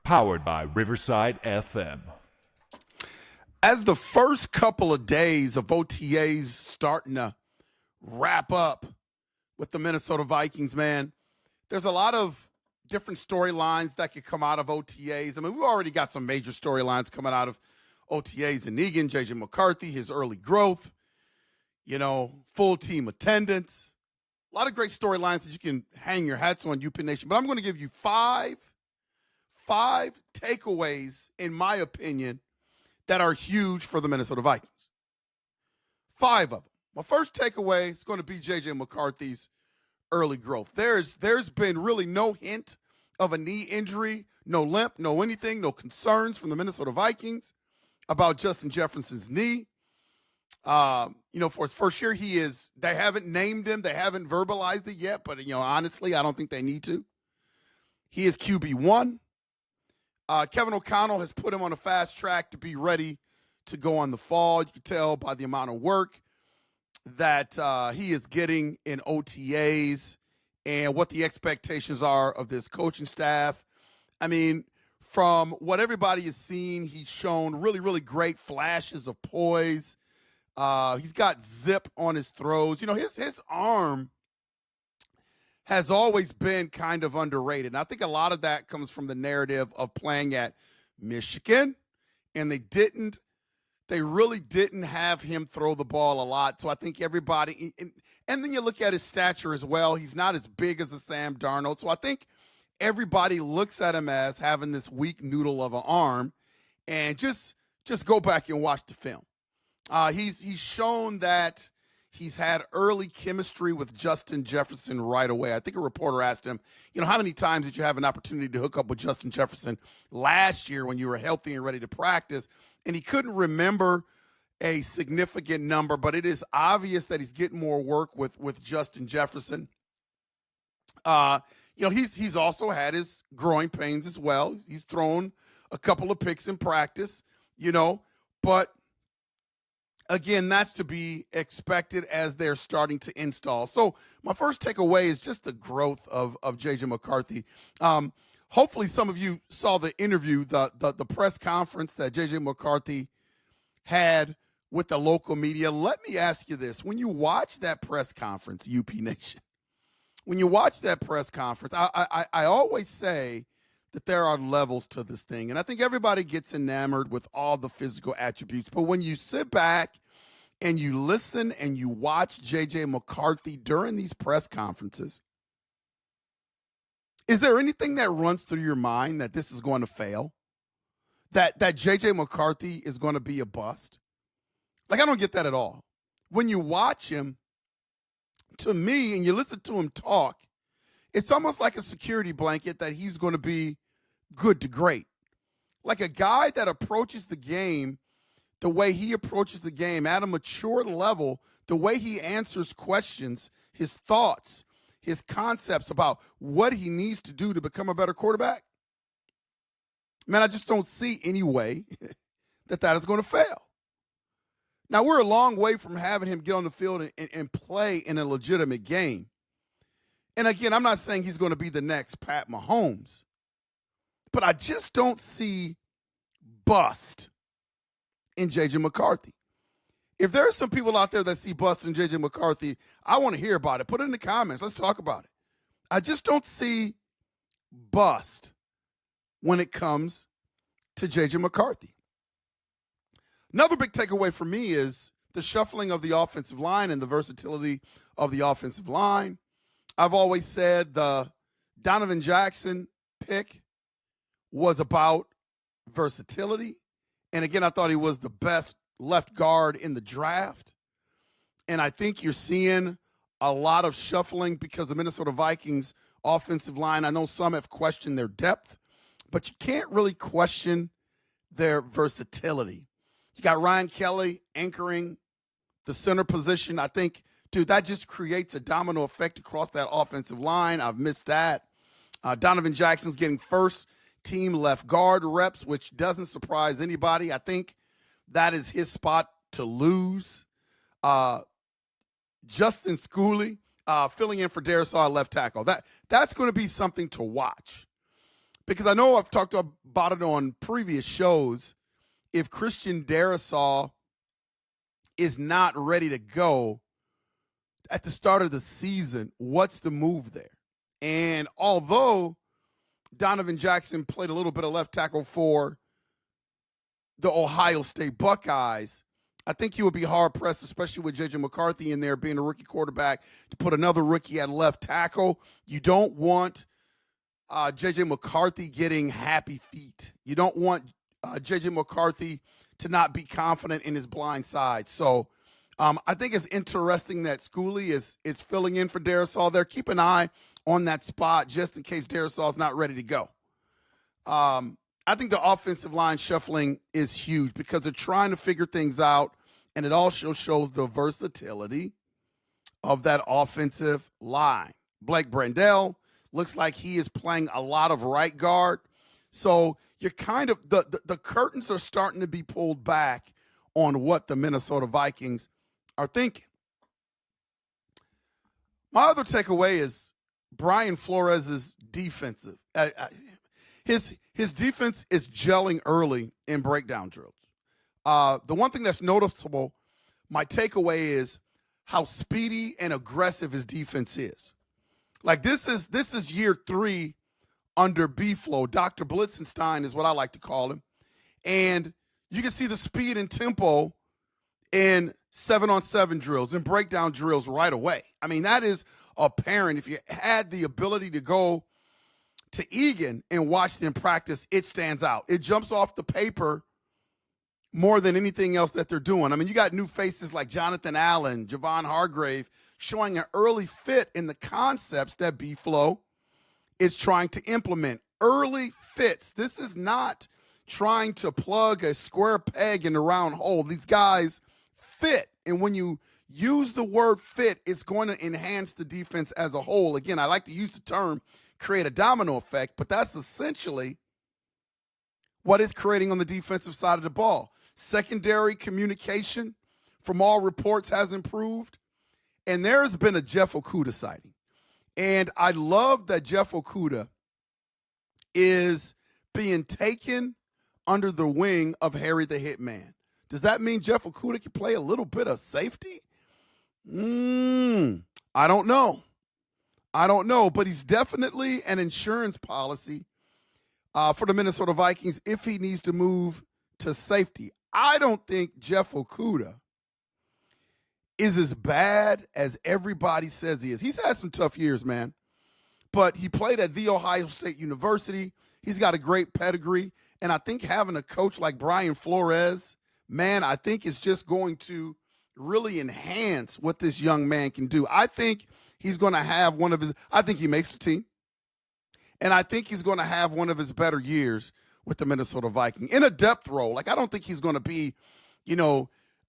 Powered by Riverside FM. As the first couple of days of OTAs starting to wrap up with the Minnesota Vikings, man, there's a lot of different storylines that could come out of OTAs. I mean, we've already got some major storylines coming out of OTAs in Eagan, J.J. McCarthy, his early growth, full team attendance. A lot of great storylines that you can hang your hats on, UP Nation. But I'm going to give you five takeaways, in my opinion, that are huge for the Minnesota Vikings. 5 of them. My first takeaway is going to be J.J. McCarthy's early growth. There's been really no hint of a knee injury, no limp, no anything, no concerns from the Minnesota Vikings about Justin Jefferson's knee. For his first year, they haven't named him. They haven't verbalized it yet, but, honestly, I don't think they need to. He is QB1. Kevin O'Connell has put him on a fast track to be ready to go on the fall. You can tell by the amount of work that he is getting in OTAs and what the expectations are of this coaching staff. I mean, from what everybody has seen, he's shown really, really great flashes of poise. He's got zip on his throws. His arm has always been kind of underrated. And I think a lot of that comes from the narrative of playing at Michigan, and they really didn't have him throw the ball a lot. So I think everybody, and then you look at his stature as well. He's not as big as a Sam Darnold. So I think everybody looks at him as having this weak noodle of an arm, and just go back and watch the film. He's shown that he's had early chemistry with Justin Jefferson right away. I think a reporter asked him, how many times did you have an opportunity to hook up with Justin Jefferson last year when you were healthy and ready to practice? And he couldn't remember a significant number, but it is obvious that he's getting more work with Justin Jefferson. He's also had his growing pains as well. He's thrown a couple of picks in practice, but again, that's to be expected as they're starting to install. So my first takeaway is just the growth of J.J. McCarthy. Hopefully some of you saw the interview, the press conference that J.J. McCarthy had with the local media. Let me ask you this. When you watch that press conference, UP Nation, when you watch that press conference, I always say that there are levels to this thing. And I think everybody gets enamored with all the physical attributes. But when you sit back and you listen and you watch J.J. McCarthy during these press conferences, is there anything that runs through your mind that this is going to fail? That J.J. McCarthy is going to be a bust? Like, I don't get that at all. When you watch him, to me, and you listen to him talk, it's almost like a security blanket that he's going to be good to great. Like a guy that approaches the game the way he approaches the game at a mature level, the way he answers questions, his thoughts, his concepts about what he needs to do to become a better quarterback. Man, I just don't see any way that is going to fail. Now, we're a long way from having him get on the field and play in a legitimate game. And again, I'm not saying he's going to be the next Pat Mahomes, but I just don't see bust in J.J. McCarthy. If there are some people out there that see bust in J.J. McCarthy, I want to hear about it. Put it in the comments. Let's talk about it. I just don't see bust when it comes to J.J. McCarthy. Another big takeaway for me is the shuffling of the offensive line and the versatility of the offensive line. I've always said the Donovan Jackson pick was about versatility. And again, I thought he was the best left guard in the draft. And I think you're seeing a lot of shuffling because the Minnesota Vikings offensive line, I know some have questioned their depth, but you can't really question their versatility. You got Ryan Kelly anchoring the center position. I think, dude, that just creates a domino effect across that offensive line. I've missed that. Donovan Jackson's getting first team left guard reps, which doesn't surprise anybody. I think that is his spot to lose. Justin Schooley filling in for Darisaw left tackle. That's going to be something to watch because I know I've talked about it on previous shows. If Christian Darrisaw is not ready to go at the start of the season, what's the move there? And although Donovan Jackson played a little bit of left tackle for the Ohio State Buckeyes, I think he would be hard-pressed, especially with J.J. McCarthy in there being a rookie quarterback, to put another rookie at left tackle. You don't want J.J. McCarthy getting happy feet. You don't want J.J. McCarthy to not be confident in his blind side. So I think it's interesting that Schooley is filling in for Darrisaw there. Keep an eye on that spot just in case Darrisaw is not ready to go. I think the offensive line shuffling is huge because they're trying to figure things out, and it also shows the versatility of that offensive line. Blake Brandell looks like he is playing a lot of right guard. So you're kind of the curtains are starting to be pulled back on what the Minnesota Vikings are thinking. My other takeaway is Brian Flores' defensive. His defense is gelling early in breakdown drills. The one thing that's noticeable, my takeaway is how speedy and aggressive his defense is. Like this is year 3 under B-Flow. Dr. Blitzenstein is what I like to call him. And you can see the speed and tempo in 7-on-7 drills and breakdown drills right away. I mean, that is apparent. If you had the ability to go to Eagan and watch them practice, it stands out. It jumps off the paper more than anything else that they're doing. I mean, you got new faces like Jonathan Allen, Javon Hargrave, showing an early fit in the concepts that B-Flow is trying to implement. Early fits. This is not trying to plug a square peg in a round hole. These guys fit. And when you use the word fit, it's going to enhance the defense as a whole. Again, I like to use the term create a domino effect, but that's essentially what it's creating on the defensive side of the ball. Secondary communication, from all reports, has improved. And there's been a Jeff Okudah sighting. And I love that Jeff Okudah is being taken under the wing of Harry the Hitman. Does that mean Jeff Okudah can play a little bit of safety? I don't know. But he's definitely an insurance policy for the Minnesota Vikings if he needs to move to safety. I don't think Jeff Okudah is as bad as everybody says he is. He's had some tough years, man. But he played at The Ohio State University. He's got a great pedigree. And I think having a coach like Brian Flores, man, I think it's just going to really enhance what this young man can do. I think he's going to have I think he makes the team. And I think he's going to have one of his better years with the Minnesota Vikings in a depth role. Like, I don't think he's going to be,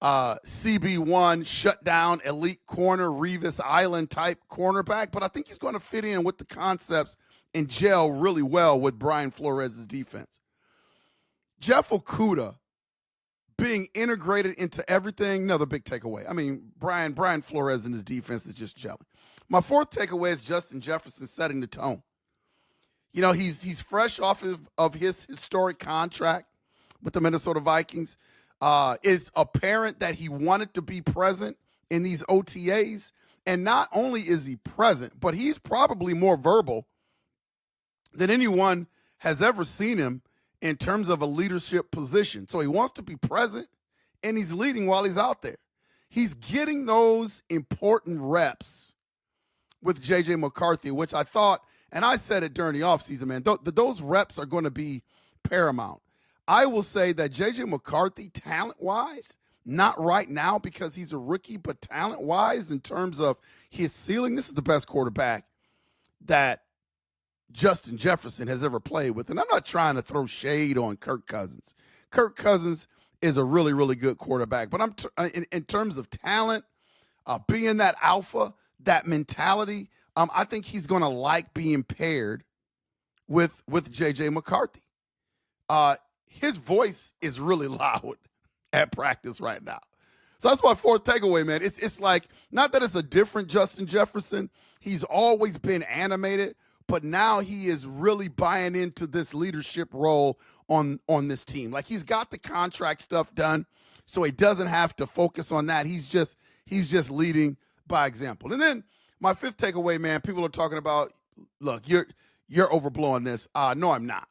CB1, shutdown, elite corner, Revis Island type cornerback. But I think he's going to fit in with the concepts and gel really well with Brian Flores' defense. Jeff Okudah being integrated into everything, another big takeaway. I mean, Brian Flores and his defense is just gelling. My fourth takeaway is Justin Jefferson setting the tone. He's fresh off of his historic contract with the Minnesota Vikings. It's apparent that he wanted to be present in these OTAs. And not only is he present, but he's probably more verbal than anyone has ever seen him in terms of a leadership position. So he wants to be present, and he's leading while he's out there. He's getting those important reps with J.J. McCarthy, which I thought, and I said it during the offseason, man, those reps are going to be paramount. I will say that J.J. McCarthy, talent-wise, not right now because he's a rookie, but talent-wise in terms of his ceiling, this is the best quarterback that Justin Jefferson has ever played with. And I'm not trying to throw shade on Kirk Cousins. Kirk Cousins is a really, really good quarterback. But in terms of talent, being that alpha, that mentality, I think he's going to like being paired with J.J. McCarthy. His voice is really loud at practice right now. So that's my fourth takeaway, man. It's like, not that it's a different Justin Jefferson. He's always been animated, but now he is really buying into this leadership role on this team. Like, he's got the contract stuff done, so he doesn't have to focus on that. He's just leading by example. And then my fifth takeaway, man, people are talking about, look, you're overblowing this. No, I'm not.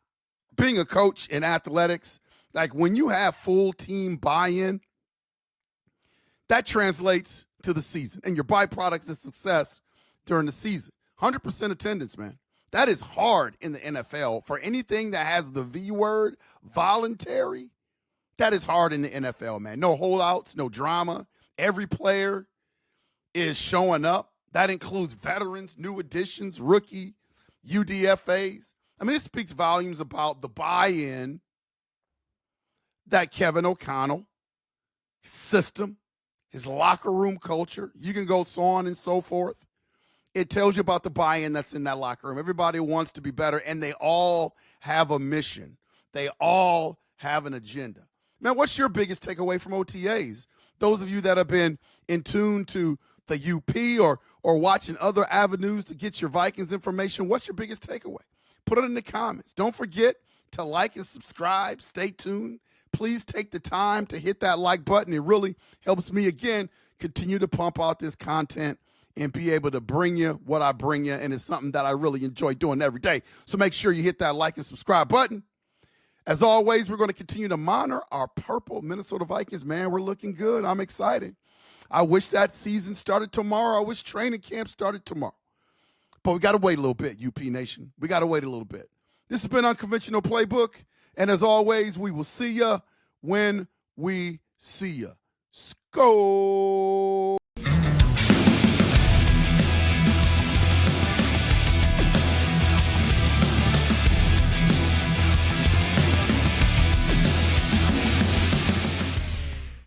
Being a coach in athletics, like when you have full team buy-in, that translates to the season, and your byproducts is success during the season. 100% attendance, man. That is hard in the NFL. For anything that has the V word, voluntary, that is hard in the NFL, man. No holdouts, no drama. Every player is showing up. That includes veterans, new additions, rookie, UDFAs. I mean, it speaks volumes about the buy-in that Kevin O'Connell, system, his locker room culture, you can go so on and so forth. It tells you about the buy-in that's in that locker room. Everybody wants to be better, and they all have a mission. They all have an agenda. Man, what's your biggest takeaway from OTAs? Those of you that have been in tune to the UP or watching other avenues to get your Vikings information, what's your biggest takeaway? Put it in the comments. Don't forget to like and subscribe. Stay tuned. Please take the time to hit that like button. It really helps me, again, continue to pump out this content and be able to bring you what I bring you, and it's something that I really enjoy doing every day. So make sure you hit that like and subscribe button. As always, we're going to continue to monitor our purple Minnesota Vikings. Man, we're looking good. I'm excited. I wish that season started tomorrow. I wish training camp started tomorrow. But we got to wait a little bit, UP Nation. We got to wait a little bit. This has been Unconventional Playbook. And as always, we will see you when we see you. SKOL.